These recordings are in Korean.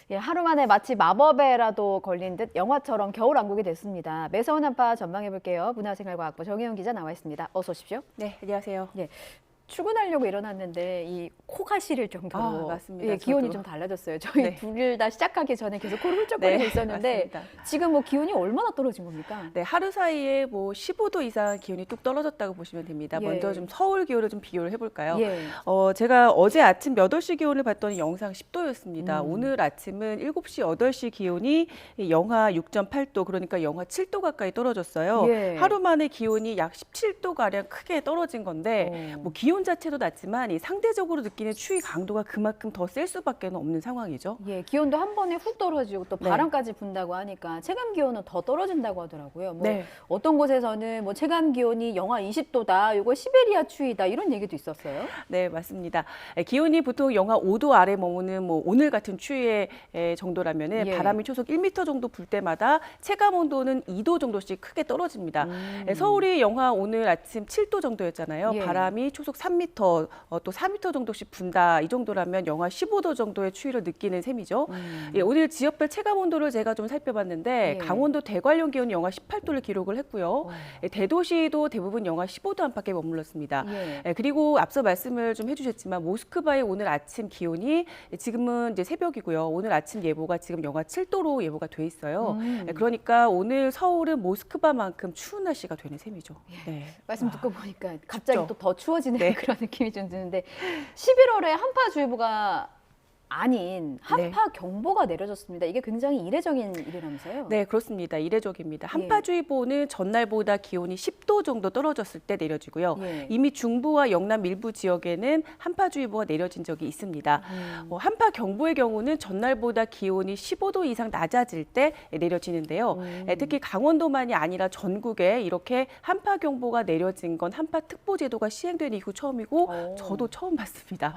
예, 하루 만에 마치 마법에라도 걸린 듯 영화처럼 겨울왕국이 됐습니다. 매서운 한파 전망해볼게요. 문화생활과학부 정혜영 기자 나와 있습니다. 어서 오십시오. 네, 안녕하세요. 예, 출근하려고 일어났는데 이 코가 시릴 정도로 맞습니다. 예, 기온이 저도. 좀 달라졌어요. 저희 네. 둘 다 시작하기 전에 계속 코를 훌쩍거리고 네, 있었는데 맞습니다. 지금 뭐 기온이 얼마나 떨어진 겁니까? 네, 하루 사이에 뭐 15도 이상 기온이 뚝 떨어졌다고 보시면 됩니다. 예. 먼저 좀 서울 기온을 좀 비교를 해볼까요? 예. 제가 어제 아침 8시 기온을 봤더니 영상 10도였습니다. 음. 오늘 아침은 7시, 8시 기온이 영하 6.8도, 그러니까 영하 7도 가까이 떨어졌어요. 예. 하루 만에 기온이 약 17도가량 크게 떨어진 건데 뭐 기온 자체도 낮지만 이 상대적으로 느끼는 추위 강도가 그만큼 더 셀 수밖에 없는 상황이죠. 예, 기온도 한 번에 훅 떨어지고 또 네. 바람까지 분다고 하니까 체감 기온은 더 떨어진다고 하더라고요. 뭐 네. 어떤 곳에서는 뭐 체감 기온이 영하 20도다, 이거 시베리아 추위다 이런 얘기도 있었어요. 네, 맞습니다. 기온이 보통 영하 5도 아래 머무는 뭐 오늘 같은 추위의 정도라면은 예. 바람이 초속 1m 정도 불 때마다 체감 온도는 2도 정도씩 크게 떨어집니다. 서울이 영하 오늘 아침 7도 정도였잖아요. 예. 바람이 초속 3m, 또 4m 정도씩 분다. 이 정도라면 영하 15도 정도의 추위를 느끼는 셈이죠. 예, 오늘 지역별 체감 온도를 제가 좀 살펴봤는데 예. 강원도 대관령 기온이 영하 18도를 기록을 했고요. 어. 대도시도 대부분 영하 15도 안팎에 머물렀습니다. 예. 그리고 앞서 말씀을 좀 해주셨지만 모스크바의 오늘 아침 기온이 지금은 이제 새벽이고요. 오늘 아침 예보가 지금 영하 7도로 예보가 돼 있어요. 그러니까 오늘 서울은 모스크바만큼 추운 날씨가 되는 셈이죠. 네. 말씀 듣고 보니까 갑자기 춥죠? 또 더 추워지는 네. 그런 느낌이 좀 드는데 11월에 한파주의보가 아닌 한파경보가 내려졌습니다. 이게 굉장히 이례적인 일이라면서요? 네, 그렇습니다. 이례적입니다. 한파주의보는 전날보다 기온이 10도 정도 떨어졌을 때 내려지고요. 예. 이미 중부와 영남 일부 지역에는 한파주의보가 내려진 적이 있습니다. 한파경보의 경우는 전날보다 기온이 15도 이상 낮아질 때 내려지는데요. 특히 강원도만이 아니라 전국에 이렇게 한파경보가 내려진 건 한파특보제도가 시행된 이후 처음이고 저도 처음 봤습니다.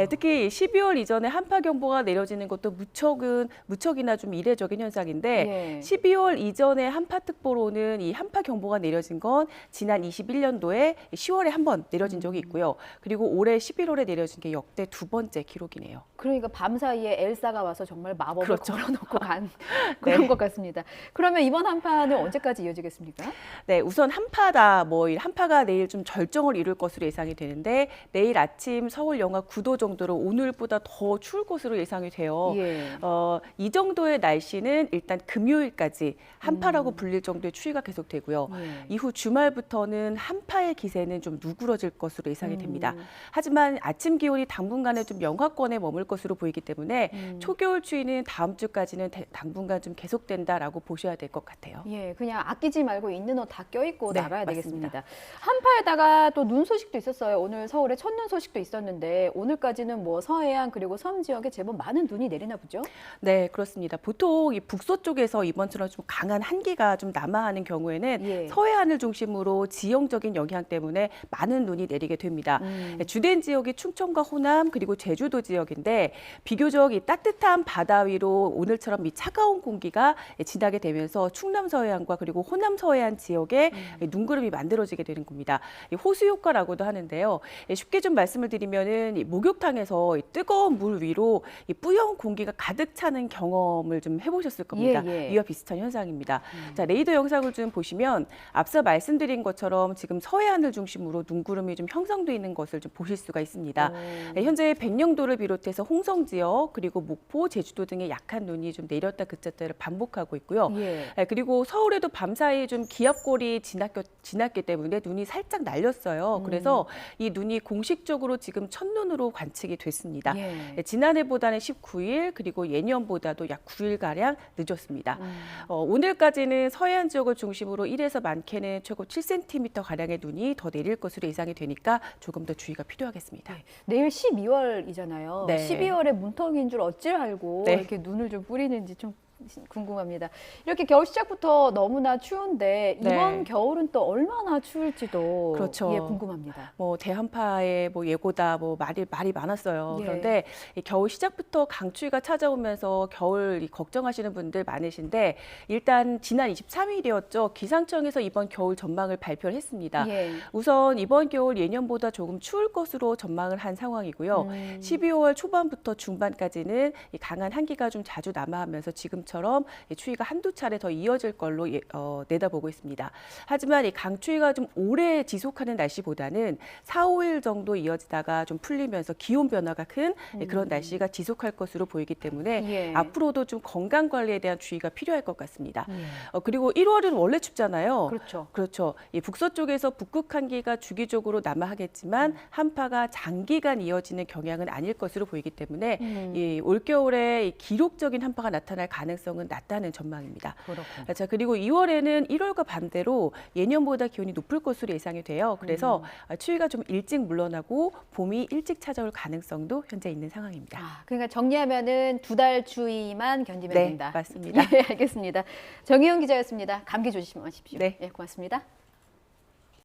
특히 12월 이전에 한파경보가 내려지는 것도 무척이나 좀 이례적인 현상인데 예. 12월 이전에 한파특보로는 이 한파경보가 내려진 건 지난 21년도에 10월에 한 번 내려진 적이 있고요. 그리고 올해 11월에 내려진 게 역대 두 번째 기록이네요. 그러니까 밤사이에 엘사가 와서 정말 마법을 그렇죠. 걸어놓고 간 그런 네. 것 같습니다. 그러면 이번 한파는 언제까지 이어지겠습니까? 네, 우선 한파다. 이 한파가 내일 좀 절정을 이룰 것으로 예상이 되는데 내일 아침 서울 영하 9도 정도로 오늘보다 더 추울 것으로 예상이 돼요. 예. 이 정도의 날씨는 일단 금요일까지 한파라고 불릴 정도의 추위가 계속되고요. 예. 이후 주말부터는 한파의 기세는 좀 누그러질 것으로 예상이 됩니다. 하지만 아침 기온이 당분간은 좀 영하권에 머물 것으로 보이기 때문에 초겨울 추위는 다음 주까지는 당분간 좀 계속된다라고 보셔야 될 것 같아요. 예, 그냥 아끼지 말고 있는 옷 다 껴입고 네, 나가야 맞습니다. 되겠습니다. 한파에다가 또 눈 소식도 있었어요. 오늘 서울에 첫눈 소식도 있었는데 오늘까지는 뭐 서해안 그리고 섬 지역에 제법 많은 눈이 내리나 보죠? 네, 그렇습니다. 보통 이 북서쪽에서 이번처럼 좀 강한 한기가 좀 남하하는 경우에는 예. 서해안을 중심으로 지형적인 영향 때문에 많은 눈이 내리게 됩니다. 주된 지역이 충청과 호남 그리고 제주도 지역인데 비교적 이 따뜻한 바다 위로 오늘처럼 이 차가운 공기가 지나게 되면서 충남 서해안과 그리고 호남 서해안 지역에 눈구름이 만들어지게 되는 겁니다. 이 호수 효과라고도 하는데요. 쉽게 좀 말씀을 드리면은 이 목욕탕에서 이 뜨거운 물 위로 이 뿌연 공기가 가득 차는 경험을 좀 해보셨을 겁니다. 예, 예. 이와 비슷한 현상입니다. 자, 레이더 영상을 좀 보시면 앞서 말씀드린 것처럼 지금 서해안을 중심으로 눈구름이 좀 형성돼 있는 것을 좀 보실 수가 있습니다. 현재 백령도를 비롯해서 홍성 지역 그리고 목포, 제주도 등의 약한 눈이 좀 내렸다 그쳤다를 반복하고 있고요. 예. 그리고 서울에도 밤사이 좀 기압골이 지났기 때문에 눈이 살짝 날렸어요. 그래서 이 눈이 공식적으로 지금 첫눈으로 관측이 됐습니다. 예. 지난해보다는 19일 그리고 예년보다도 약 9일가량 늦었습니다. 오늘까지는 서해안 지역을 중심으로 1에서 많게는 최고 7cm가량의 눈이 더 내릴 것으로 예상이 되니까 조금 더 주의가 필요하겠습니다. 내일 12월이잖아요. 네. 12월에 문턱인 줄 어찌 알고 네. 이렇게 눈을 좀 뿌리는지 좀 궁금합니다. 이렇게 겨울 시작부터 너무나 추운데 이번 네. 겨울은 또 얼마나 추울지도 그렇죠. 예, 궁금합니다. 뭐 대한파의 뭐 예고다 뭐 말이 많았어요. 예. 그런데 이 겨울 시작부터 강추위가 찾아오면서 겨울 걱정하시는 분들 많으신데 일단 지난 23일이었죠. 기상청에서 이번 겨울 전망을 발표를 했습니다. 예. 우선 이번 겨울 예년보다 조금 추울 것으로 전망을 한 상황이고요. 12월 초반부터 중반까지는 이 강한 한기가 좀 자주 남하하면서 지금처럼 이 추위가 한두 차례 더 이어질 걸로 내다보고 있습니다. 하지만 이 강추위가 좀 오래 지속하는 날씨보다는 4, 5일 정도 이어지다가 좀 풀리면서 기온 변화가 큰 그런 날씨가 지속할 것으로 보이기 때문에 예. 앞으로도 좀 건강 관리에 대한 주의가 필요할 것 같습니다. 예. 그리고 1월은 원래 춥잖아요. 그렇죠. 그렇죠. 이 북서쪽에서 북극 한기가 주기적으로 남하하겠지만 한파가 장기간 이어지는 경향은 아닐 것으로 보이기 때문에 이 올겨울에 이 기록적인 한파가 나타날 가능성은 낮다는 전망입니다. 그렇군요. 자, 그리고 2월에는 1월과 반대로 예년보다 기온이 높을 것으로 예상이 돼요. 그래서 추위가 좀 일찍 물러나고 봄이 일찍 찾아올 가능성도 현재 있는 상황입니다. 아, 그러니까 정리하면은 2달 추위만 견디면 네, 된다. 맞습니다. 예, 알겠습니다. 정희영 기자였습니다. 감기 조심하십시오. 네. 예, 고맙습니다.